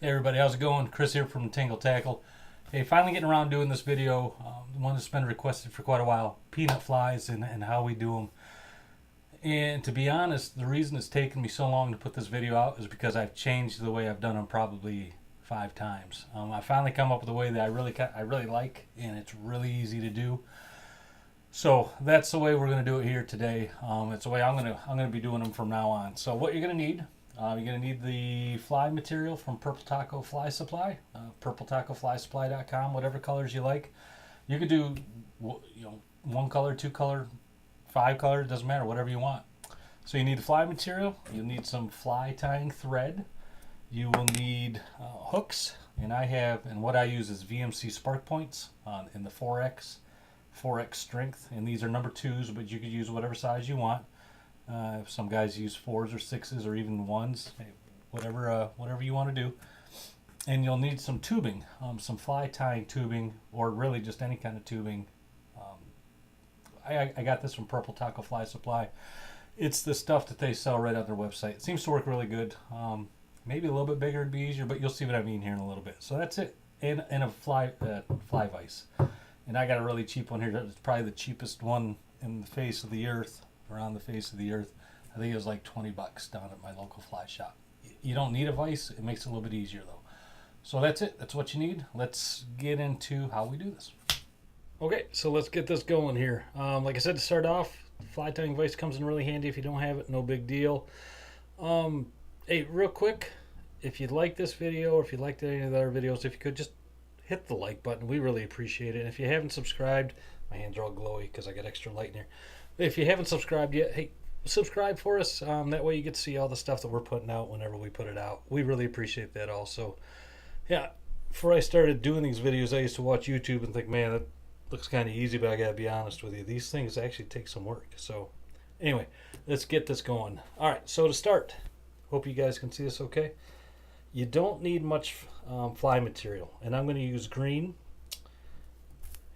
Hey everybody, how's it going? Chris here from Tangle Tackle. Hey, finally getting around doing this video. One that's been requested for quite a while. Peanut flies and how we do them. And to be honest, the reason it's taken me so long to put this video out is because I've changed the way I've done them probably 5 times. I finally come up with a way that I really like, and it's really easy to do. So that's the way we're going to do it here today. It's the way I'm going to be doing them from now on. So what you're going to need. You're going to need the fly material from Purple Taco Fly Supply, purpletacoflysupply.com, whatever colors you like. You could do, one color, 2 color, 5 color, it doesn't matter, whatever you want. So you need the fly material, you'll need some fly tying thread, you will need hooks, and what I use is VMC Spark Points in the 4X strength, and these are number 2s, but you could use whatever size you want. Some guys use 4s or 6s or even 1s, whatever you want to do. And you'll need some tubing, some fly tying tubing, or really just any kind of tubing. I got this from Purple Taco Fly Supply. It's the stuff that they sell right on their website. It seems to work really good. Maybe a little bit bigger would be easier, but you'll see what I mean here in a little bit. So that's it, and a fly vise. And I got a really cheap one here. It's probably the cheapest one in the face of the earth. Around the face of the earth. I think it was like $20 down at my local fly shop. You don't need a vise. It makes it a little bit easier though. So that's it. That's what you need. Let's get into how we do this. Okay, so let's get this going here. Like I said, to start off, fly tying vise comes in really handy. If you don't have it, no big deal. Hey, real quick, if you like this video or if you liked any of the other videos, if you could just hit the like button. We really appreciate it. And if you haven't subscribed, my hands are all glowy because I got extra light in here. If you haven't subscribed yet, hey, subscribe for us. That way you get to see all the stuff that we're putting out whenever we put it out. We really appreciate that also. Yeah, before I started doing these videos, I used to watch YouTube and think, man, that looks kind of easy, but I got to be honest with you. These things actually take some work. So anyway, let's get this going. All right, so to start, hope you guys can see this okay. You don't need much fly material. And I'm going to use green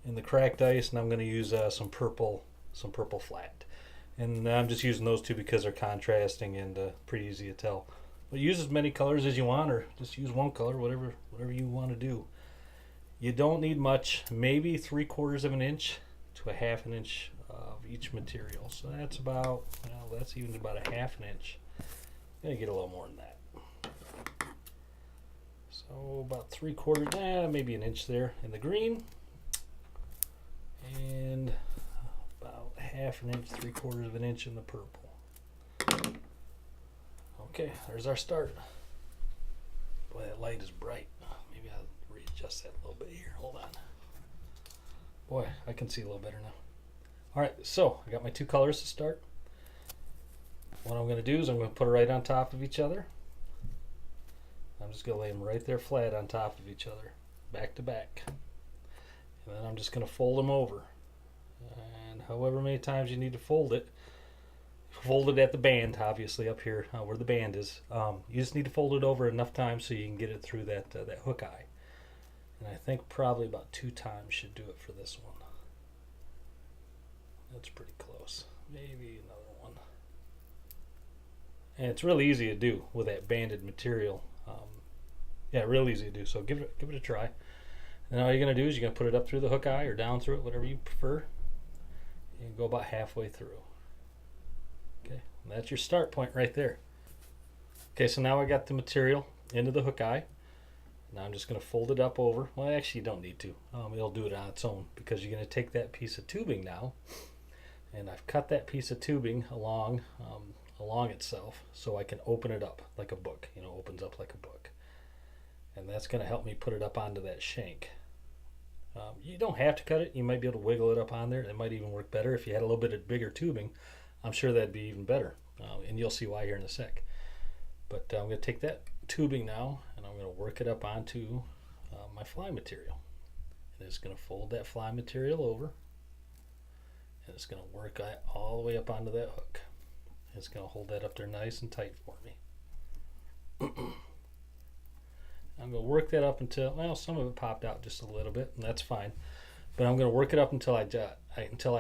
in the cracked ice, and I'm going to use some purple flat, and I'm just using those two because they're contrasting and pretty easy to tell. But use as many colors as you want, or just use one color, whatever you want to do. You don't need much, maybe 3/4 of an inch to a 1/2 an inch of each material. So that's about, that's even about a 1/2 an inch. Gonna get a little more than that. So about 3/4, maybe an inch there in the green, and 1/2 an inch, 3/4 of an inch in the purple. Okay, there's our start. Boy, that light is bright. Maybe I'll readjust that a little bit here. Hold on. Boy, I can see a little better now. Alright, so I got my 2 colors to start. What I'm going to do is I'm going to put it right on top of each other. I'm just going to lay them right there flat on top of each other, back to back. And then I'm just going to fold them over. And however many times you need to fold it at the band, obviously up here where the band is. You just need to fold it over enough times so you can get it through that hook eye. And I think probably about 2 times should do it for this one. That's pretty close. Maybe another one. And it's really easy to do with that banded material. Yeah, real easy to do. So give it a try. And all you're going to do is you're going to put it up through the hook eye or down through it, whatever you prefer. And go about halfway through. Okay, and that's your start point right there. Okay, so now I got the material into the hook eye. Now I'm just going to fold it up over. Well, actually you don't need to. It'll do it on its own because you're going to take that piece of tubing now. And I've cut that piece of tubing along itself so I can open it up like a book. Opens up like a book. And that's going to help me put it up onto that shank. You don't have to cut it. You might be able to wiggle it up on there. It might even work better if you had a little bit of bigger tubing. I'm sure that'd be even better. And you'll see why here in a sec. But I'm going to take that tubing now and I'm going to work it up onto my fly material. And it's going to fold that fly material over. And it's going to work all the way up onto that hook. And it's going to hold that up there nice and tight for me. I'm going to work that up until, well, some of it popped out just a little bit, and that's fine. But I'm going to work it up until I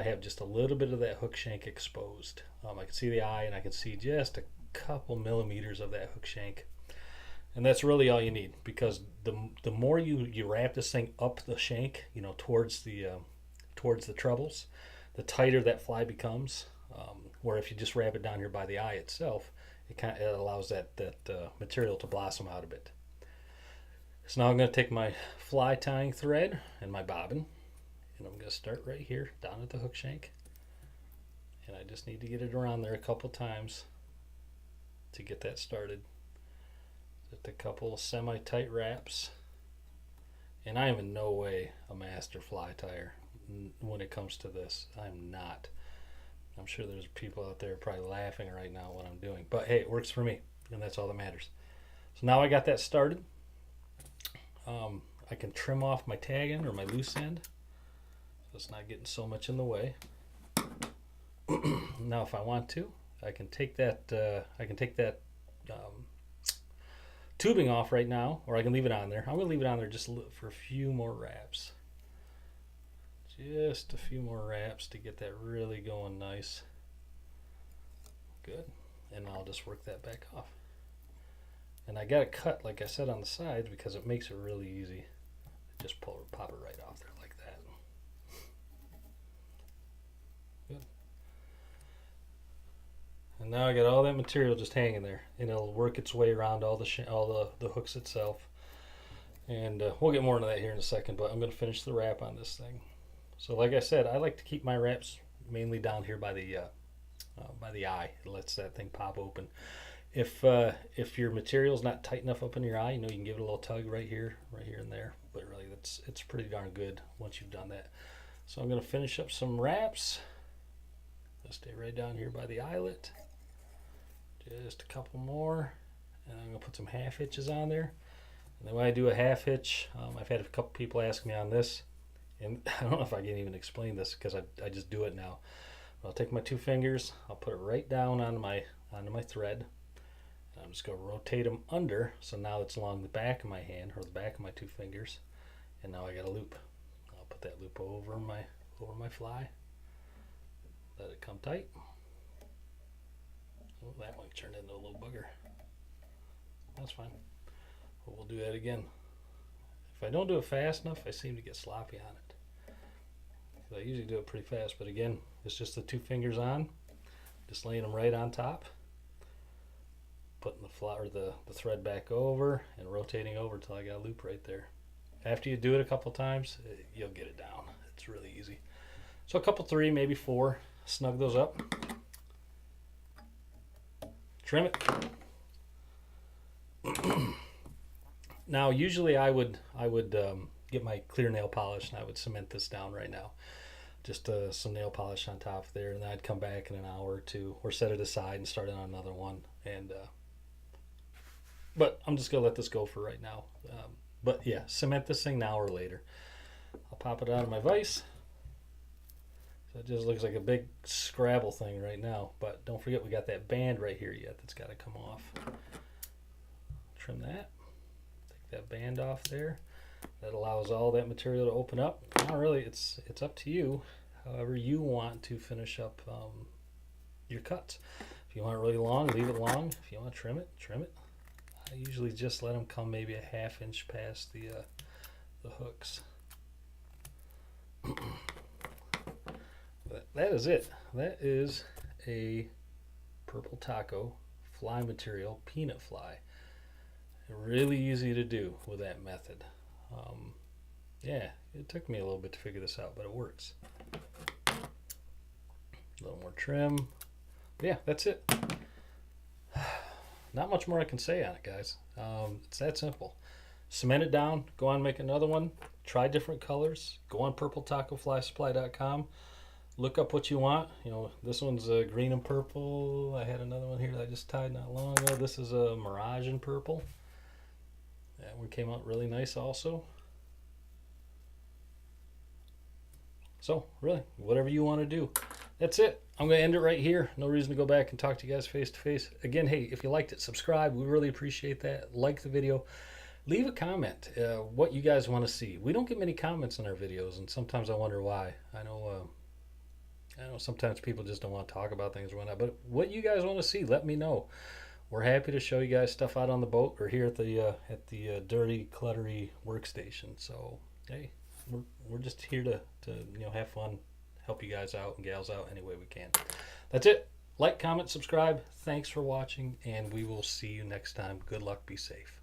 have just a little bit of that hook shank exposed. I can see the eye, and I can see just a couple millimeters of that hook shank. And that's really all you need, because the more you wrap this thing up the shank, towards the trebles, the tighter that fly becomes. Where if you just wrap it down here by the eye itself, it allows that material to blossom out a bit. So now I'm going to take my fly tying thread and my bobbin, and I'm going to start right here down at the hook shank, and I just need to get it around there a couple times to get that started. Just a couple semi-tight wraps, and I am in no way a master fly tyer when it comes to this. I'm not. I'm sure there's people out there probably laughing right now what I'm doing, but hey, it works for me, and that's all that matters. So now I got that started. I can trim off my tag end or my loose end, so it's not getting so much in the way. Now, if I want to, I can take that tubing off right now, or I can leave it on there. I'm going to leave it on there just for a few more wraps. Just a few more wraps to get that really going nice. Good. And I'll just work that back off. And I got it cut, like I said, on the sides because it makes it really easy. Just pop it right off there like that. Good. And now I got all that material just hanging there, and it'll work its way around all the hooks itself. And we'll get more into that here in a second, but I'm going to finish the wrap on this thing. So like I said, I like to keep my wraps mainly down here by the eye. It lets that thing pop open. If your material's not tight enough up in your eye, you can give it a little tug right here and there. But really, it's pretty darn good once you've done that. So I'm going to finish up some wraps. I'll stay right down here by the eyelet. Just a couple more, and I'm going to put some half hitches on there. And then when I do a half hitch, I've had a couple people ask me on this. And I don't know if I can even explain this because I just do it now. I'll take my two fingers, I'll put it right down onto my thread. And I'm just going to rotate them under, so now it's along the back of my hand or the back of my two fingers. And now I got a loop. I'll put that loop over my fly. Let it come tight. Oh, that one turned into a little booger. That's fine. But we'll do that again. If I don't do it fast enough, I seem to get sloppy on it. I usually do it pretty fast, but again, it's just the two fingers on, just laying them right on top, putting the thread back over and rotating over until I got a loop right there. After you do it a couple times, you'll get it down. It's really easy. So a couple, 3, maybe 4, snug those up, trim it. Now, usually I would get my clear nail polish and I would cement this down right now. Just some nail polish on top there, and then I'd come back in an hour or two, or set it aside and start on another one. And but I'm just gonna let this go for right now. But yeah, cement this thing now or later. I'll pop it out of my vise. So it just looks like a big Scrabble thing right now. But don't forget, we got that band right here yet that's got to come off. Trim that. That band off there. That allows all that material to open up. Now really it's up to you, however you want to finish up your cuts. If you want it really long, leave it long. If you want to trim it, trim it. I usually just let them come maybe a ½ inch past the hooks. But that is it. That is a Purple Taco fly material peanut fly. Really easy to do with that method. Yeah, it took me a little bit to figure this out, but it works. A little more trim. Yeah, that's it. Not much more I can say on it, guys. It's that simple. Cement it down, go on, make another one, try different colors, go on purpletacoflysupply.com, look up what you want. This one's green and purple. I had another one here that I just tied not long ago. This is a Mirage in purple. That one came out really nice also. So really, whatever you want to do. That's it. I'm going to end it right here. No reason to go back and talk to you guys face to face. Again, hey, if you liked it, subscribe. We really appreciate that. Like the video. Leave a comment what you guys want to see. We don't get many comments on our videos, and sometimes I wonder why. I know sometimes people just don't want to talk about things or whatnot, but what you guys want to see, let me know. we're happy to show you guys stuff out on the boat or here at the dirty, cluttery workstation. So hey, we're just here to have fun, help you guys out and gals out any way we can. That's it. Like, comment, subscribe. Thanks for watching, and we will see you next time. Good luck. Be safe.